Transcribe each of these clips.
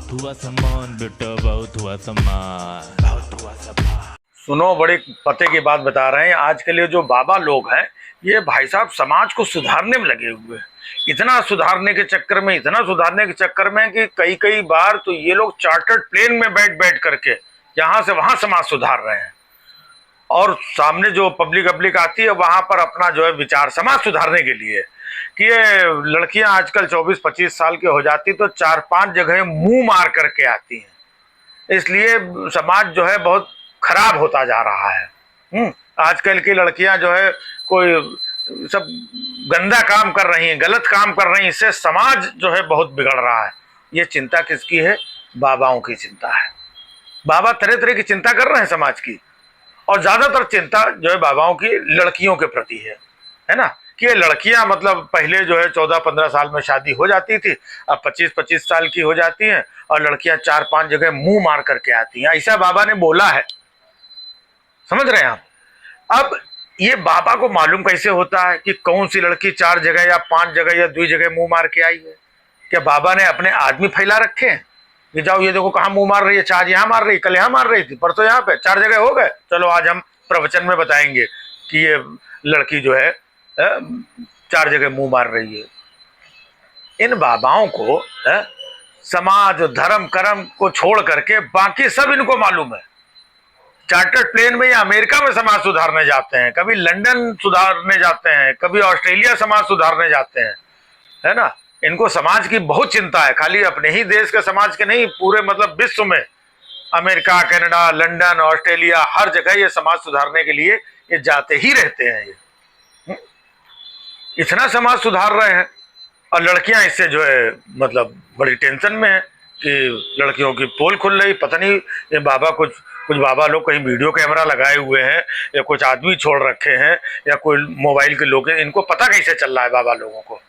बहुत हुआ सम्मान बेटा, बहुत हुआ सम्मान, बहुत हुआ सम्मान। सुनो, बड़े पते की बात बता रहे हैं। आज के लिए जो बाबा लोग हैं, ये भाई साहब समाज को सुधारने में लगे हुए हैं। इतना सुधारने के चक्कर में, इतना सुधारने के चक्कर में कि कई कई बार तो ये लोग चार्टर्ड प्लेन में बैठ बैठ करके यहाँ से वहां समाज सुधार रहे हैं। और सामने जो पब्लिक आती है वहां पर अपना जो है विचार समाज सुधारने के लिए कि ये लड़कियां आजकल 24-25 साल की हो जाती तो 4-5 जगह मुंह मार करके आती हैं। इसलिए समाज जो है बहुत खराब होता जा रहा है। आजकल की लड़कियां जो है कोई सब गंदा काम कर रही हैं, गलत काम कर रही हैं, इससे समाज जो है बहुत बिगड़ रहा है। ये चिंता किसकी है? बाबाओं की चिंता है। बाबा तरह तरह की चिंता कर रहे हैं समाज की, और ज्यादातर चिंता जो है बाबाओं की लड़कियों के प्रति है ना, कि ये लड़कियां मतलब पहले जो है 14-15 साल में शादी हो जाती थी, अब 25-25 साल की हो जाती हैं और लड़कियां 4-5 जगह मुंह मार करके आती हैं। ऐसा बाबा ने बोला है, समझ रहे हैं आप? अब ये बाबा को मालूम कैसे होता है कि कौन सी लड़की 4 जगह या 5 जगह या 2 जगह मुंह मार के आई है? क्या बाबा ने अपने आदमी फैला रखे हैं कि जाओ ये देखो कहाँ मुंह मार रही है, आज यहाँ मार रही, कल यहाँ मार रही थी, परसों यहाँ पे 4 जगह हो गए, चलो आज हम प्रवचन में बताएंगे कि ये लड़की जो है 4 जगह मुंह मार रही है। इन बाबाओं को समाज धर्म कर्म को छोड़ करके बाकी सब इनको मालूम है। चार्टर्ड प्लेन में या अमेरिका में समाज सुधारने जाते हैं, कभी लंदन सुधारने जाते हैं, कभी ऑस्ट्रेलिया समाज सुधारने जाते हैं, है ना। इनको समाज की बहुत चिंता है, खाली अपने ही देश के समाज के नहीं, पूरे मतलब विश्व में अमेरिका, कनाडा, लंदन, ऑस्ट्रेलिया, हर जगह ये समाज सुधारने के लिए ये जाते ही रहते हैं। ये इतना समाज सुधार रहे हैं, और लड़कियां इससे जो है मतलब बड़ी टेंशन में है कि लड़कियों की पोल खुल रही। पता नहीं ये बाबा कुछ बाबा लोग कहीं वीडियो कैमरा लगाए हुए हैं या कुछ आदमी छोड़ रखे हैं या कोई मोबाइल के लोग हैं, इनको पता कैसे चल रहा है बाबा लोगों को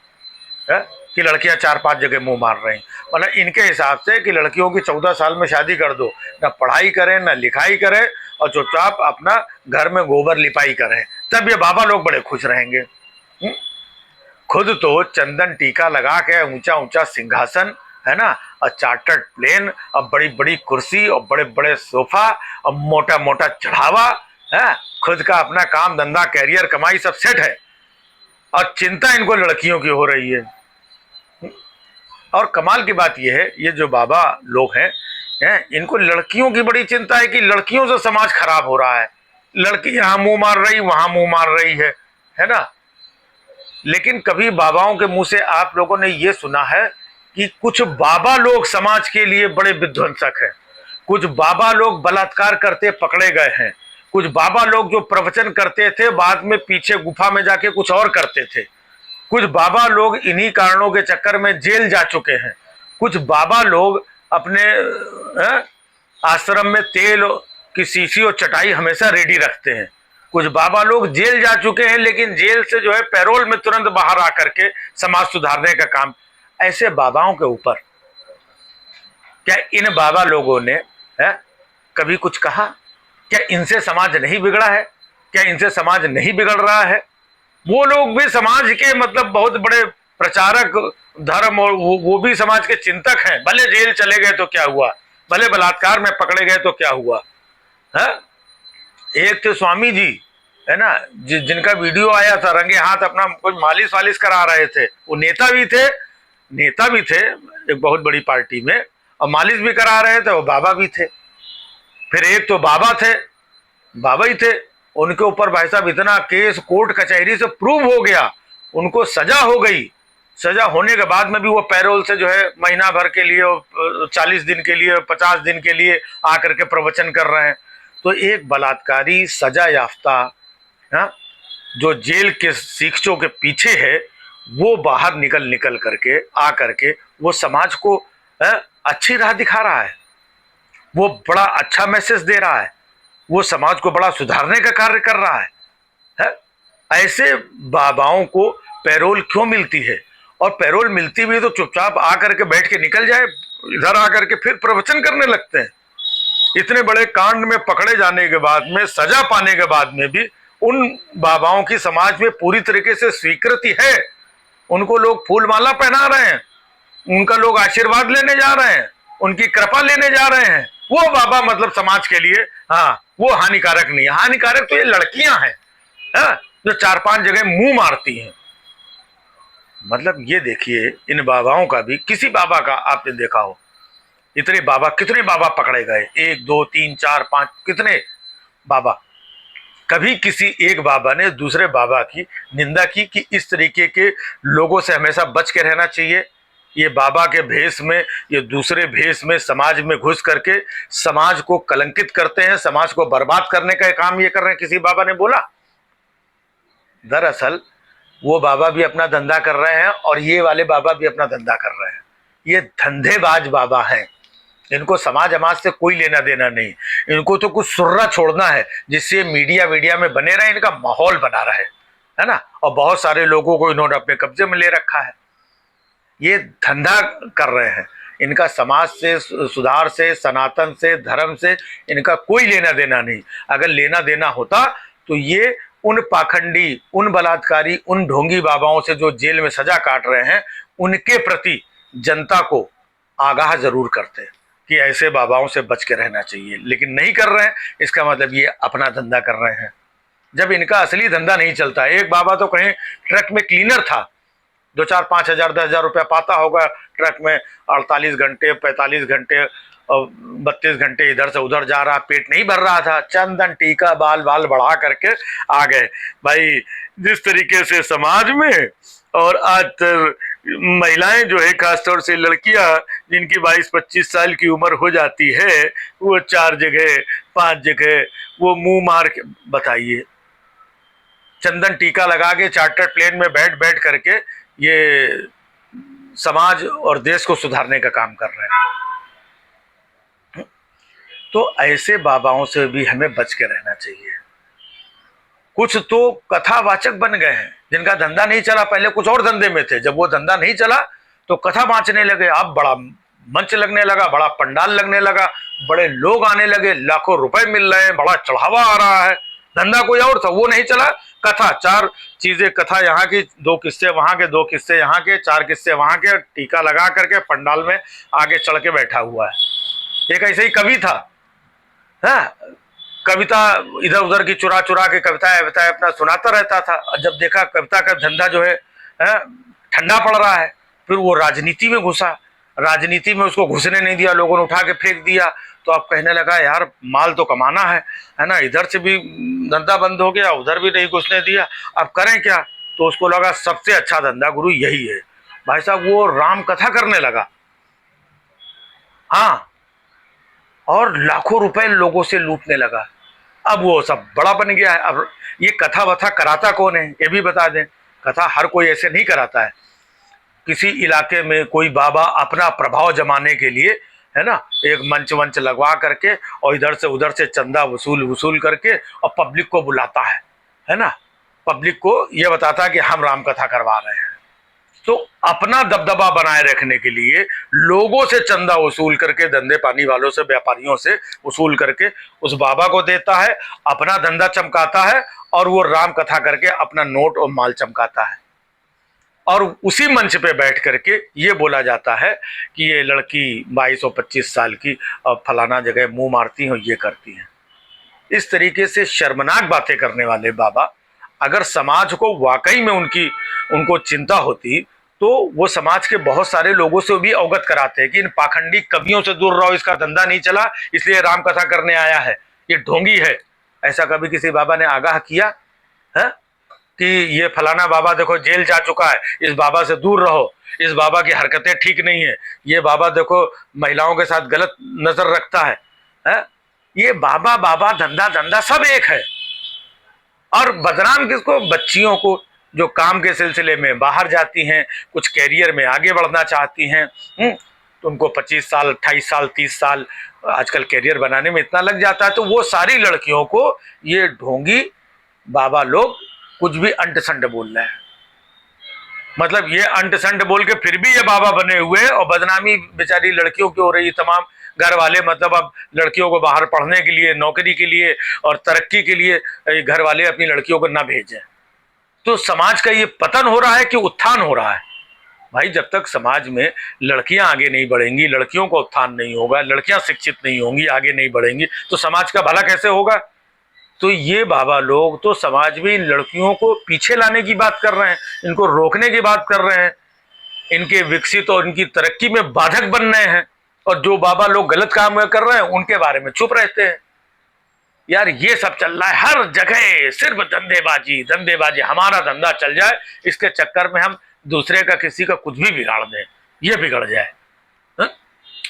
है कि लड़कियां 4-5 जगह मुंह मार रही। मतलब इनके हिसाब से कि लड़कियों की 14 साल में शादी कर दो, ना पढ़ाई करें ना लिखाई करें और चुपचाप अपना घर में गोबर लिपाई करें, तब ये बाबा लोग बड़े खुश रहेंगे। खुद तो चंदन टीका लगा के ऊंचा ऊंचा सिंहासन है ना, और चार्टर्ड प्लेन और बड़ी बड़ी कुर्सी और बड़े बड़े सोफा और मोटा मोटा चढ़ावा है, खुद का अपना काम धंधा कैरियर कमाई सब सेट है, और चिंता इनको लड़कियों की हो रही है। और कमाल की बात यह है, ये जो बाबा लोग हैं इनको लड़कियों की बड़ी चिंता है कि लड़कियों से समाज खराब हो रहा है। लड़की यहाँ मुंह मार रही, वहां मुंह मार रही है ना। लेकिन कभी बाबाओं के मुंह से आप लोगों ने ये सुना है कि कुछ बाबा लोग समाज के लिए बड़े विध्वंसक हैं, कुछ बाबा लोग बलात्कार करते पकड़े गए हैं, कुछ बाबा लोग जो प्रवचन करते थे बाद में पीछे गुफा में जाके कुछ और करते थे, कुछ बाबा लोग इन्हीं कारणों के चक्कर में जेल जा चुके हैं, कुछ बाबा लोग अपने आश्रम में तेल की शीशी और चटाई हमेशा रेडी रखते हैं, कुछ बाबा लोग जेल जा चुके हैं लेकिन जेल से जो है पैरोल में तुरंत बाहर आकर के समाज सुधारने का काम। ऐसे बाबाओं के ऊपर क्या इन बाबा लोगों ने कभी कुछ कहा? क्या इनसे समाज नहीं बिगड़ा है? क्या इनसे समाज नहीं बिगड़ रहा है? वो लोग भी समाज के मतलब बहुत बड़े प्रचारक धर्म, और वो भी समाज के चिंतक हैं। भले जेल चले गए तो क्या हुआ, भले बलात्कार में पकड़े गए तो क्या हुआ है? एक तो स्वामी जी है ना, जिनका वीडियो आया था, रंगे हाथ अपना कुछ मालिश वालिश करा रहे थे, वो नेता भी थे एक बहुत बड़ी पार्टी में, और मालिश भी करा रहे थे, वो बाबा भी थे। फिर एक तो बाबा ही थे, उनके ऊपर भाई साहब इतना केस कोर्ट कचहरी से प्रूव हो गया, उनको सजा हो गई। सजा होने के बाद में भी वो पैरोल से जो है महीना भर के लिए, 40 दिन के लिए, 50 दिन के लिए आकर के प्रवचन कर रहे हैं। तो एक बलात्कारी सजा याफ्ता जो जेल के शिक्षों के पीछे है, वो बाहर निकल करके आ करके वो समाज को अच्छी राह दिखा रहा है, वो बड़ा अच्छा मैसेज दे रहा है, वो समाज को बड़ा सुधारने का कार्य कर रहा है? ऐसे बाबाओं को पैरोल क्यों मिलती है? और पैरोल मिलती भी तो चुपचाप आकर के बैठ के निकल जाए, इधर आकर के फिर प्रवचन करने लगते हैं। इतने बड़े कांड में पकड़े जाने के बाद में, सजा पाने के बाद में भी उन बाबाओं की समाज में पूरी तरीके से स्वीकृति है। उनको लोग फूल माला पहना रहे हैं, उनका लोग आशीर्वाद लेने जा रहे हैं, उनकी कृपा लेने जा रहे हैं, वो बाबा मतलब समाज के लिए हाँ वो हानिकारक नहीं है। हानिकारक तो ये लड़कियां हैं जो 4-5 जगह मुंह मारती हैं। मतलब ये देखिए इन बाबाओं का भी, किसी बाबा का आपने देखा हो, इतने बाबा, कितने बाबा पकड़े गए, 1 2 3 4 5, कितने बाबा। कभी किसी एक बाबा ने दूसरे बाबा की निंदा की कि इस तरीके के लोगों से हमेशा बच के रहना चाहिए, ये बाबा के भेष में, ये दूसरे भेष में समाज में घुस करके समाज को कलंकित करते हैं, समाज को बर्बाद करने का काम ये कर रहे हैं, किसी बाबा ने बोला? दरअसल वो बाबा भी अपना धंधा कर रहे हैं और ये वाले बाबा भी अपना धंधा कर रहे हैं। ये धंधेबाज बाबा हैं, इनको समाज अमाज से कोई लेना देना नहीं। इनको तो कुछ सुर्रा छोड़ना है जिससे मीडिया में बने रहे, इनका माहौल बना रहे, है ना। और बहुत सारे लोगों को इन्होंने अपने कब्जे में ले रखा है। ये धंधा कर रहे हैं, इनका समाज से, सुधार से, सनातन से, धर्म से इनका कोई लेना देना नहीं। अगर लेना देना होता तो ये उन पाखंडी, उन बलात्कारी, उन ढोंगी बाबाओं से जो जेल में सजा काट रहे हैं, उनके प्रति जनता को आगाह जरूर करते कि ऐसे बाबाओं से बच के रहना चाहिए। लेकिन नहीं कर रहे हैं, इसका मतलब ये अपना धंधा कर रहे हैं, जब इनका असली धंधा नहीं चलता। एक बाबा तो कहीं ट्रक में क्लीनर था, 2-4-5 हजार 10 हजार रुपया पाता होगा ट्रक में, 48 घंटे 45 घंटे और 32 घंटे इधर से उधर जा रहा, पेट नहीं भर रहा था, चंदन टीका बाल बाल बढ़ा करके आ गए। भाई जिस तरीके से समाज में और आज महिलाएं जो है, खासतौर से लड़कियां जिनकी 22-25 साल की उम्र हो जाती है, वो 4 जगह 5 जगह वो मुंह मार के, बताइए, चंदन टीका लगा के चार्टर प्लेन में बैठ बैठ करके ये समाज और देश को सुधारने का काम कर रहे हैं। तो ऐसे बाबाओं से भी हमें बच के रहना चाहिए। कुछ तो कथावाचक बन गए हैं जिनका धंधा नहीं चला, पहले कुछ और धंधे में थे, जब वो धंधा नहीं चला तो कथा बांचने लगे। अब बड़ा मंच लगने लगा, बड़ा पंडाल लगने लगा, बड़े लोग आने लगे, लाखों रुपए मिल रहे हैं, बड़ा चढ़ावा आ रहा है। धंधा कोई और था, वो नहीं चला, कथा, 4 चीजें, कथा यहाँ की, 2 किस्से वहां के, 2 किस्से यहाँ के, 4 किस्से वहां के, टीका लगा करके पंडाल में आगे चढ़ के बैठा हुआ है। एक ऐसे ही कवि था, है, कविता इधर उधर की चुरा चुरा के कविताएं अपना सुनाता रहता था। जब देखा कविता का धंधा जो है ठंडा पड़ रहा है, फिर वो राजनीति में घुसा, राजनीति में उसको घुसने नहीं दिया, लोगों ने उठा के फेंक दिया। तो अब कहने लगा यार माल तो कमाना है ना, इधर से भी धंधा बंद हो गया, उधर भी नहीं घुसने दिया, अब करें क्या। तो उसको लगा सबसे अच्छा धंधा गुरु यही है। भाई साहब वो राम कथा करने लगा, हाँ, और लाखों रुपए लोगों से लूटने लगा। अब वो सब बड़ा बन गया है। अब ये कथा वथा कराता कौन है ये भी बता दें। कथा हर कोई ऐसे नहीं कराता है। किसी इलाके में कोई बाबा अपना प्रभाव जमाने के लिए, है ना, एक मंच वंच लगवा करके और इधर से उधर से चंदा वसूल करके और पब्लिक को बुलाता है ना, पब्लिक को ये बताता है कि हम राम कथा करवा रहे हैं। तो अपना दबदबा बनाए रखने के लिए लोगों से चंदा वसूल करके, धंधे पानी वालों से, व्यापारियों से वसूल करके उस बाबा को देता है, अपना धंधा चमकाता है और वो राम कथा करके अपना नोट और माल चमकाता है। और उसी मंच पे बैठ करके ये बोला जाता है कि ये लड़की 22 और 25 साल की और फलाना जगह मुंह मारती हैं और ये करती हैं। इस तरीके से शर्मनाक बातें करने वाले बाबा, अगर समाज को वाकई में उनको चिंता होती तो वो समाज के बहुत सारे लोगों से भी अवगत कराते हैं कि इन पाखंडी कवियों से दूर रहो, इसका धंधा नहीं चला इसलिए राम कथा करने आया है, ये ढोंगी है। ऐसा कभी किसी बाबा ने आगाह किया है कि ये फलाना बाबा देखो जेल जा चुका है, इस बाबा से दूर रहो, इस बाबा की हरकतें ठीक नहीं है, ये बाबा देखो महिलाओं के साथ गलत नजर रखता है? ये बाबा धंधा सब एक है। और बदनाम किसको? बच्चियों को, जो काम के सिलसिले में बाहर जाती हैं, कुछ कैरियर में आगे बढ़ना चाहती हैं, तो उनको 25 साल 28 साल 30 साल आजकल कैरियर बनाने में इतना लग जाता है। तो वो सारी लड़कियों को ये ढोंगी बाबा लोग कुछ भी अंट संट बोल रहे हैं। मतलब ये अंट संट बोल के फिर भी ये बाबा बने हुए हैं और बदनामी बेचारी लड़कियों की हो रही। तमाम घर वाले मतलब अब लड़कियों को बाहर पढ़ने के लिए, नौकरी के लिए और तरक्की के लिए घर वाले अपनी लड़कियों को ना भेजें। तो समाज का ये पतन हो रहा है कि उत्थान हो रहा है? भाई जब तक समाज में लड़कियां आगे नहीं बढ़ेंगी, लड़कियों को उत्थान नहीं होगा, लड़कियां शिक्षित नहीं होंगी, आगे नहीं बढ़ेंगी, तो समाज का भला कैसे होगा। तो ये बाबा लोग तो समाज में इन लड़कियों को पीछे लाने की बात कर रहे हैं, इनको रोकने की बात कर रहे हैं, इनके विकसित और इनकी तरक्की में बाधक बन रहे हैं। और जो बाबा लोग गलत काम कर रहे हैं उनके बारे में चुप रहते हैं। यार ये सब चल रहा है हर जगह, सिर्फ धंधेबाजी धंधेबाजी, हमारा धंधा चल जाए इसके चक्कर में हम दूसरे का किसी का कुछ भी बिगाड़ दें, ये बिगड़ जाए। हा?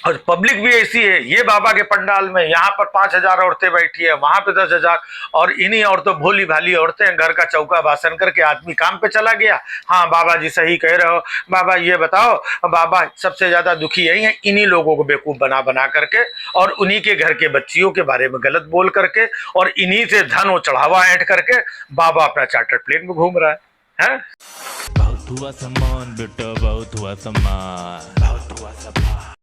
और पब्लिक भी ऐसी है, ये बाबा के पंडाल में यहाँ पर 5,000 औरतें बैठी है, वहां पे 10,000, और इन्हीं औरतों भोली भाली औरतें घर का चौका बासन करके आदमी काम पे चला गया। हाँ बाबा जी सही कह रहे हो, बाबा ये बताओ, बाबा सबसे ज्यादा दुखी यही है, इन्हीं लोगों को बेवकूफ बना बना करके और उन्हीं के घर के बच्चियों के बारे में गलत बोल करके और इन्हीं से धन और चढ़ावा ऐंठ करके बाबा अपना चार्टर्ड प्लेन में घूम रहा है? बहुत हुआ सम्मान बेटा, बहुत हुआ सम्मान, बहुत हुआ सम्मान।